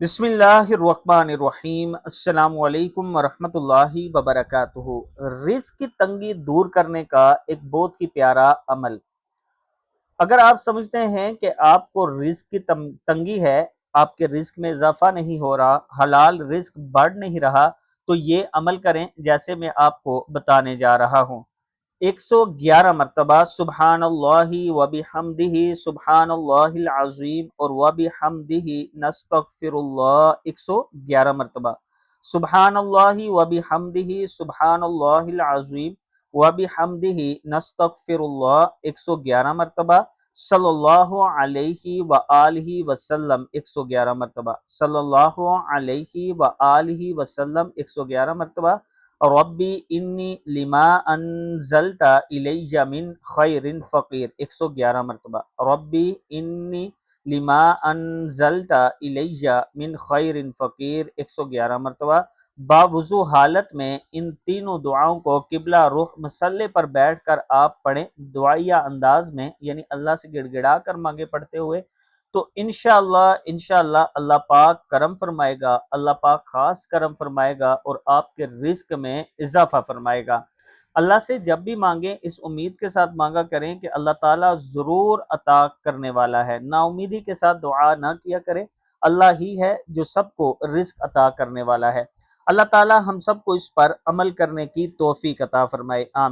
बिस्मिल्लाहिर्रहमानिर्रहीम। अस्सलाम वालेकुम वरहमतुल्लाहि वबरकातुहू। रिस्क की तंगी दूर करने का एक बहुत ही प्यारा अमल। अगर आप समझते हैं कि आपको रिस्क की तंगी है, आपके रिस्क में इजाफा नहीं हो रहा, हलाल रिस्क बढ़ नहीं रहा, तो ये अमल करें जैसे मैं आपको बताने जा रहा हूँ। 111 मरतबा सुबहानल्लाहि व बिहम्दिही सुबहानल्लाहिल अज़ीम और व बिहम्दिही नस्तगफिरुल्लाह 111 मरतबा। सुबहानल्लाहि व बिहम्दिही सुबहानल्लाहिल अज़ीम व बिहम्दिही नस्तगफिरुल्लाह 111 मरतबा। सल्लल्लाहु अलैहि व आलिहि वसल्लम 111 मरतबा। सल्लल्लाहु अलैहि व आलिहि वसल्लम 111 मरतबा। रब्बी इन्नी लिमा अनजलता इलैया मिन खैरिन फ़कीर 111 मरतबा। रब्बी इन्नी लिमा अनजलता इलैया मिन खैरिन फ़कीर 111 मरतबा। बावुज़ू हालत में इन तीनों दुआओं को किबला रुख मसल्ले पर बैठकर आप पढ़ें, दुआया अंदाज में, यानी अल्लाह से गिड़गिड़ा कर मांगे पढ़ते हुए। तो इंशाअल्लाह अल्लाह पाक करम फरमाएगा, अल्लाह पाक खास करम फरमाएगा और आपके रिस्क में इजाफा फरमाएगा। अल्लाह से जब भी मांगें इस उम्मीद के साथ मांगा करें कि अल्लाह ताला ज़रूर अता करने वाला है। नाउमीदी के साथ दुआ ना किया करें। अल्लाह ही है जो सबको रिस्क अता करने वाला है। अल्लाह ताला हम सबको इस पर अमल करने की तौफीक अता फरमाए। आमीन।